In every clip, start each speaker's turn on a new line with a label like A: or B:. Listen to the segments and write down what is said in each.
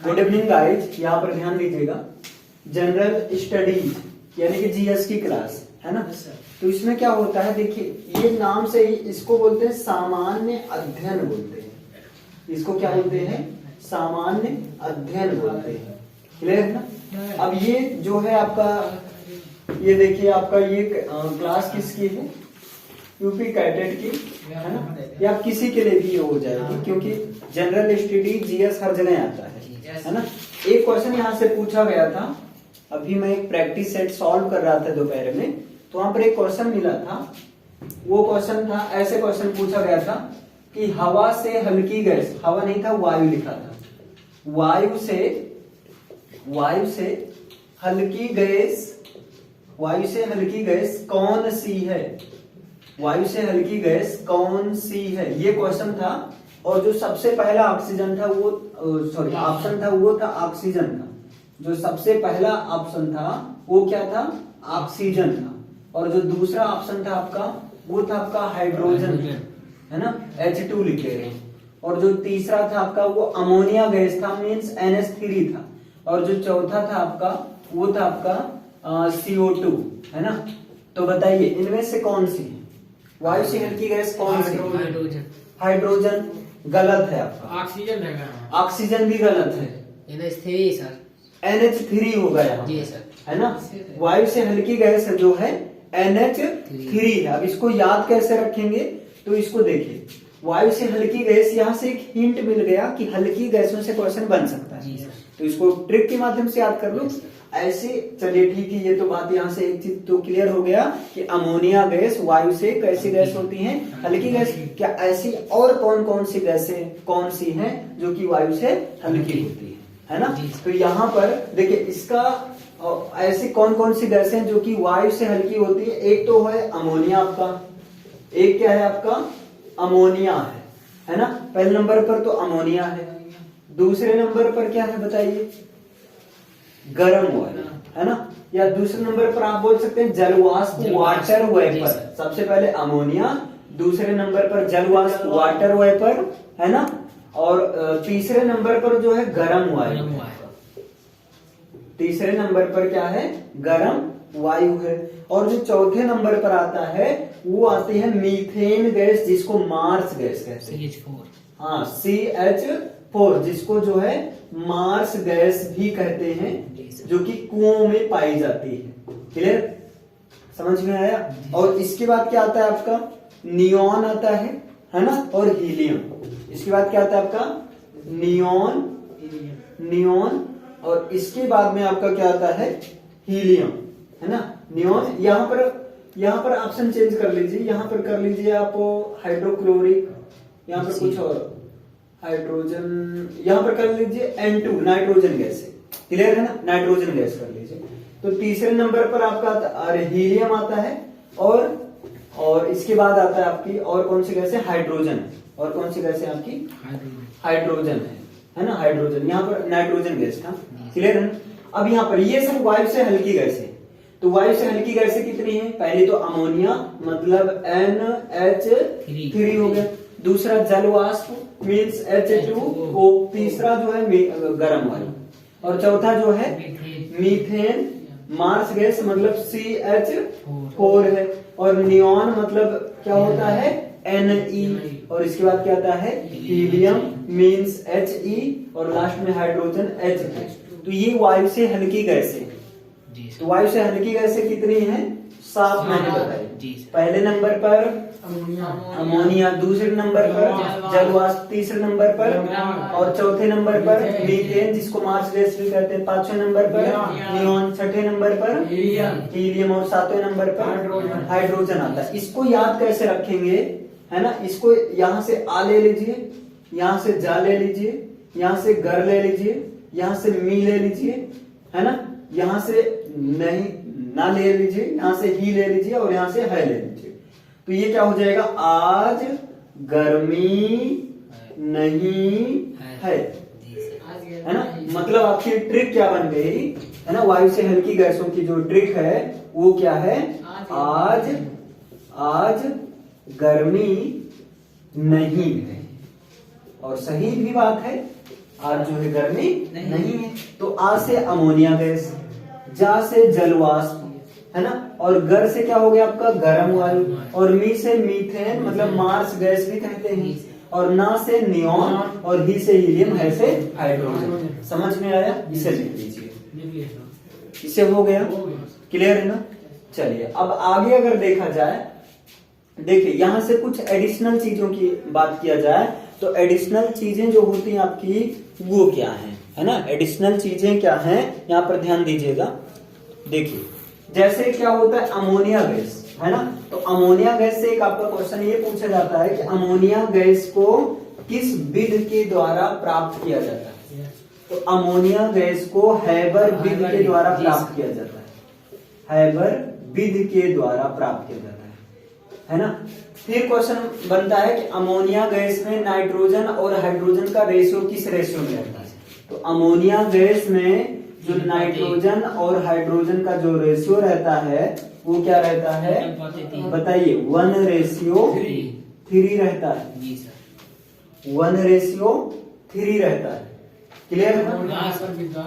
A: Good evening guys, यहाँ पर ध्यान दीजिएगा। जनरल स्टडीज यानी कि जीएस की क्लास है ना। तो इसमें क्या होता है, देखिए ये नाम से ही इसको बोलते हैं सामान्य अध्ययन बोलते हैं। इसको क्या बोलते हैं? सामान्य अध्ययन बोलते हैं। क्लियर है ना। अब ये जो है आपका, ये देखिए आपका ये क्लास किसकी है? यूपी कैडेट की है ना। ये आप किसी के लिए भी हो जाएगी, क्योंकि जनरल स्टडी जीएस हर जगह आता है ना। एक क्वेश्चन यहाँ से पूछा गया था, अभी मैं एक प्रैक्टिस सेट सॉल्व कर रहा था दोपहर में, तो वहां पर एक क्वेश्चन मिला था। वो क्वेश्चन था, ऐसे क्वेश्चन पूछा गया था कि हवा से हल्की गैस, हवा नहीं था वायु लिखा था, वायु से हल्की गैस, वायु से हल्की गैस कौन सी है? वायु से हल्की गैस कौन सी है, ये क्वेश्चन था। और जो सबसे पहला ऑक्सीजन था वो ऑप्शन था वो था ऑक्सीजन था। जो सबसे पहला ऑप्शन था वो क्या था? ऑक्सीजन था। और जो दूसरा ऑप्शन था आपका वो था आपका हाइड्रोजन है ना, H2 लिखे गए। और जो तीसरा था आपका वो अमोनिया गैस था, मीन्स NH3 था। और जो चौथा था आपका वो था आपका CO2 है ना। तो बताइए इनमें से कौन सी है? वायु से हल्की गैस कौन सी? हाइड्रोजन गलत है आपका।
B: ऑक्सीजन है,
A: ऑक्सीजन भी गलत है।
B: NH3 सर,
A: NH3 होगा यहाँ
B: जी सर,
A: है ना। वायु से हल्की गैस जो है NH3 है। अब इसको याद कैसे रखेंगे? तो इसको देखिए, वायु से हल्की गैस, यहाँ से एक हिंट मिल गया कि हल्की गैसों से क्वेश्चन बन सकता है। तो इसको ट्रिक के माध्यम से याद कर लो ऐसे। चलिए ठीक है, ये तो बात यहाँ से एक चीज तो क्लियर हो गया कि अमोनिया गैस वायु से कैसी गैस होती है? हल्की गैस। क्या ऐसी और कौन सी गैसें कौन सी हैं जो कि वायु से हल्की होती है ना। तो यहाँ पर देखिए इसका ऐसी कौन सी गैसें हैं जो कि वायु से हल्की होती है? एक तो है अमोनिया आपका, एक क्या है आपका? अमोनिया है ना। पहले नंबर पर तो अमोनिया है। दूसरे नंबर पर क्या है बताइए? गर्म वायु है ना। या दूसरे नंबर पर आप बोल सकते हैं जलवाष्प, वाटर वेपर। सबसे पहले अमोनिया, दूसरे नंबर पर जलवाष्प, वाटर वेपर है ना। और तीसरे नंबर पर जो है गर्म वायु। तीसरे नंबर पर क्या है? गर्म वायु है। और जो चौथे नंबर पर आता है वो आती है मीथेन गैस, जिसको मार्स गैस कहते हैं। हाँ, CH4, जिसको जो है मार्स गैस भी कहते हैं, जो कि कुओं में पाई जाती है। क्लियर, समझ में आया। और इसके बाद क्या आता है आपका? नियॉन आता है ना, और हीलियम। इसके बाद क्या आता है आपका? नियॉन। और इसके बाद में आपका क्या आता है? हीलियम है ना। नियॉन। यहाँ पर ऑप्शन चेंज कर लीजिए, यहाँ पर कर लीजिए आप हाइड्रोक्लोरिक, यहाँ पर कुछ और हाइड्रोजन, यहाँ पर कर लीजिए N2, नाइट्रोजन गैस है। क्लियर है ना, नाइट्रोजन गैस कर लीजिए। तो तीसरे नंबर पर आपका हीलियम आता है। और इसके बाद आता है आपकी और कौन सी गैस है? हाइड्रोजन। और कौन सी गैस है आपकी? हाइड्रोजन है ना। हाइड्रोजन, यहाँ पर नाइट्रोजन गैस था। क्लियर है ना। अब यहाँ पर ये सब वायु से हल्की गैस है। तो वायु से हल्की गैसें कितनी है? पहले तो अमोनिया मतलब NH3 हो गया। दूसरा जलवाष्प मीन्स H2O। तीसरा जो है गर्म वायु। और चौथा जो है मीथेन, मार्स गैस मतलब CH4 है। और नियॉन मतलब क्या होता है? Ne। और इसके बाद क्या आता है? Helium means He। और लास्ट में हाइड्रोजन H। तो ये वायु से हल्की गैस है। तो वायु से हल्की गैसें कितनी हैं? 7 मैंने बताई। पहले नंबर पर अमोनिया, दूसरे नंबर पर जलवाष्प, तीसरे नंबर पर और चौथे नंबर पर मीथेन, जिसको मार्स गैस भी कहते हैं, पांचवें नंबर पर नियॉन, छठे नंबर पर हीलियम और सातवें नंबर पर हाइड्रोजन आता है। इसको याद कैसे रखेंगे है ना। इसको यहाँ से आ ले लीजिए, यहाँ से जा ले लीजिए, यहाँ से गर ले लीजिए, यहाँ से मी ले लीजिए है ना। यहाँ से नहीं ना ले लीजिए, यहाँ से ही ले लीजिए और यहाँ से है ले लीजिए। तो ये क्या हो जाएगा? आज गर्मी नहीं है ना। मतलब आपकी ट्रिक क्या बन गई है ना? वायु से हल्की गैसों की जो ट्रिक है वो क्या है? आज गर्मी नहीं है। और सही भी बात है, आर जो है गर्मी नहीं है। तो आ से अमोनिया गैस, जा से जलवाष्प, है ना, और गर से क्या हो गया आपका गर्म वायु, और मी से मीथेन मतलब मार्स गैस भी कहते हैं, और ना से नियॉन, और ही से हीलियम, है से हाइड्रोजन। समझ में आया? इसे लिख लीजिए। इसे हो गया, क्लियर है ना? चलिए अब आगे अगर देखा जाए, देखिए यहां से कुछ एडिशनल चीजों की बात किया जाए तो एडिशनल चीजें जो होती हैं आपकी वो क्या है ना? एडिशनल चीजें क्या हैं यहाँ पर ध्यान दीजिएगा। देखिए जैसे क्या होता है अमोनिया गैस, है ना, तो अमोनिया गैस से एक आपका क्वेश्चन ये पूछा जाता है कि अमोनिया गैस को किस विधि के द्वारा प्राप्त किया जाता है? तो अमोनिया गैस को हैबर विधि के द्वारा प्राप्त किया जाता है, हैबर विधि के द्वारा प्राप्त किया जाता है ना। फिर क्वेश्चन बनता है कि अमोनिया गैस में नाइट्रोजन और हाइड्रोजन का रेशियो किस रेशियो में रहता है? तो अमोनिया गैस में जो नाइट्रोजन और हाइड्रोजन का जो रेशियो रहता है वो क्या रहता है बताइए? 1:3 रहता है, 1:3 रहता है। क्लियर है ना?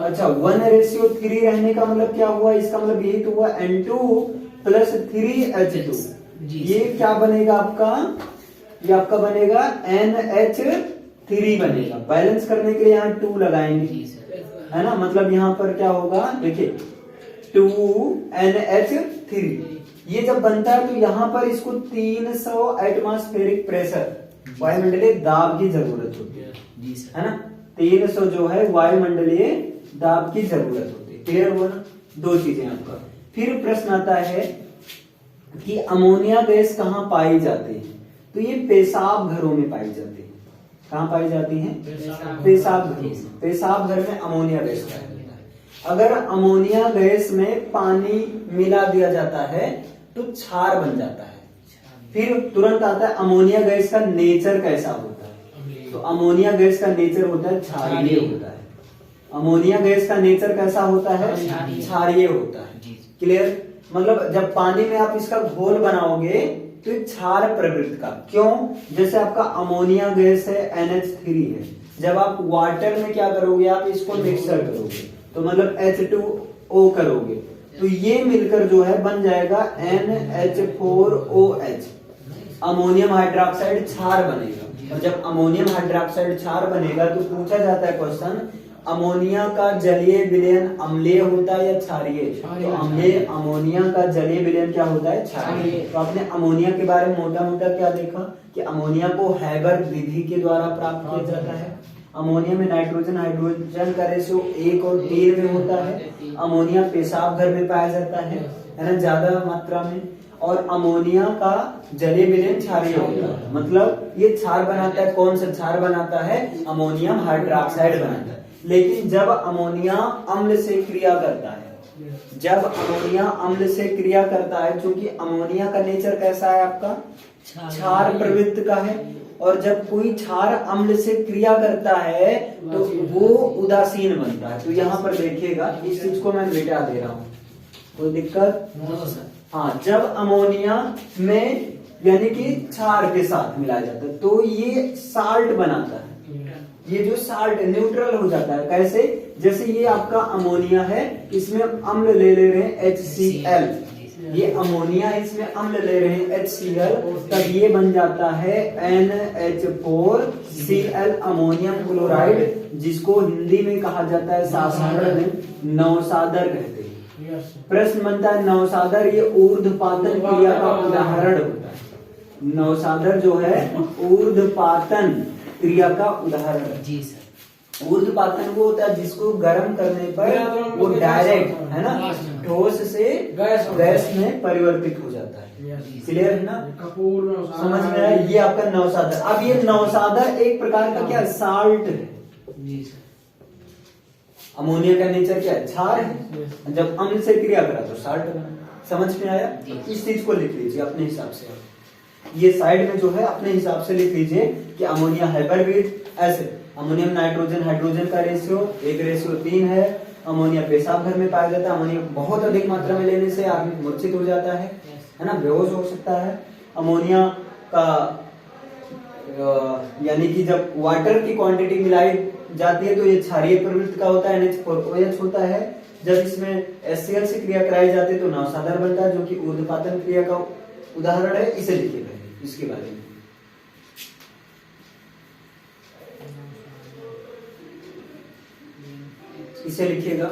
A: अच्छा 1:3 रहने का मतलब क्या हुआ? इसका मतलब यही तो हुआ N2 + 3H2। ये क्या बनेगा आपका? ये आपका बनेगा NH3 बनेगा। बैलेंस करने के लिए यहाँ 2 लगाएंगे, है ना, मतलब यहाँ पर क्या होगा? देखिए 2NH3 ये जब बनता है तो यहाँ पर इसको 300 एटमॉस्फेरिक प्रेशर वायुमंडलीय दाब की जरूरत होती है ना। 300 जो है वायुमंडलीय दाब की जरूरत होती है। क्लियर हुआ ना? 2 चीजें आपका। फिर प्रश्न आता है कि अमोनिया गैस कहाँ पाई जाती है? तो ये पेशाब घरों में पाई जाती है। कहाँ पाई जाती है? पेशाब घरों में। पेशाब घर में अमोनिया गैस पाया जाता है। अगर अमोनिया गैस में पानी मिला दिया जाता है तो क्षार बन जाता है। फिर तुरंत आता है अमोनिया गैस का नेचर कैसा होता है? तो अमोनिया गैस का नेचर होता है क्षारीय होता है। अमोनिया गैस का नेचर कैसा होता है? क्षारीय होता है। क्लियर? मतलब जब पानी में आप इसका घोल बनाओगे तो क्षार प्रवृत्ति का, क्यों? जैसे आपका अमोनिया गैस है NH3 है, जब आप वाटर में क्या करोगे? आप इसको मिक्सर करोगे तो मतलब H2O करोगे तो ये मिलकर जो है बन जाएगा NH4OH, अमोनियम हाइड्रोक्साइड क्षार बनेगा। और जब अमोनियम हाइड्रोक्साइड क्षार बनेगा तो पूछा जाता है क्वेश्चन, अमोनिया का जलीय विलयन अम्लीय होता है या क्षारीय? तो अमोनिया का जलीय विलयन क्या होता है? क्षारीय। तो आपने अमोनिया के बारे में मोटा मोटा क्या देखा कि अमोनिया को हैबर विधि के द्वारा प्राप्त किया जाता है। अमोनिया में नाइट्रोजन हाइड्रोजन का रेशियो 1 और 3 में होता है। अमोनिया पेशाब घर में पाया जाता है ना, ज्यादा मात्रा में। और अमोनिया का जलीय विलयन क्षारीय होता है, मतलब ये क्षार बनाता है। कौन सा क्षार बनाता है? अमोनियम हाइड्रोक्साइड बनाता है। लेकिन जब अमोनिया अम्ल से क्रिया करता है, जब अमोनिया अम्ल से क्रिया करता है, क्योंकि अमोनिया का नेचर कैसा है आपका? क्षार प्रवृत्ति का है। और जब कोई क्षार अम्ल से क्रिया करता है तो वो उदासीन बनता है। तो यहाँ पर देखिएगा, इस चीज को मैं मिटा दे रहा हूँ, कोई दिक्कत? हाँ, जब अमोनिया में यानी कि क्षार के साथ मिलाया जाता है तो ये साल्ट बनाता है। ये जो साल्ट न्यूट्रल हो जाता है। कैसे? जैसे ये आपका अमोनिया है, इसमें अम्ल ले रहे हैं HCl, ये अमोनिया इसमें अम्ल ले रहे हैं HCl, तब ये बन जाता है NH4Cl अमोनियम क्लोराइड, जिसको हिंदी में कहा जाता है साधारण में नवसादर कहते हैं। प्रश्न बनता है नवसादर ये ऊर्ध्वपातन क्रिया का उदाहरण होता है। नवसादर जो है ऊर्ध्वपातन क्रिया का उदाहरण। जी सर। ऊर्ध्वपातन वो होता है जिसको गर्म करने पर वो डायरेक्ट, है ना, ठोस से गैस में परिवर्तित हो जाता है। क्लियर है ना? समझ में आया? ये आपका नवसादर। अब ये नवसादर एक प्रकार का क्या साल्ट है। अमोनिया का नेचर क्या है? क्षार है। जब अम्ल से क्रिया करा तो साल्ट बना। समझ में आया? इस चीज को लिख लीजिए अपने हिसाब से। ये साइड में जो है अपने हिसाब से लिख लीजिए कि अमोनिया हाइपरविट ऐसे। अमोनियम नाइट्रोजन हाइड्रोजन का रेशियो 1:3 है। अमोनिया पेशाब घर में पाया जाता है। अमोनिया बहुत अधिक मात्रा में लेने से आदमी मूर्छित हो जाता है ना, बेहोश हो सकता है। अमोनिया का यानी कि जब वाटर की क्वांटिटी मिलाई जाती है तो ये क्षारीय प्रवृत्ति का होता है, NH4OH होता है। जब इसमें HCl से क्रिया कराई जाती है तो नवसाधार बनता है, जो कि ऊर्ध्वपातन क्रिया का उदाहरण है। इसे लिखिए पहले, इसके बारे में। इसे लिखिएगा।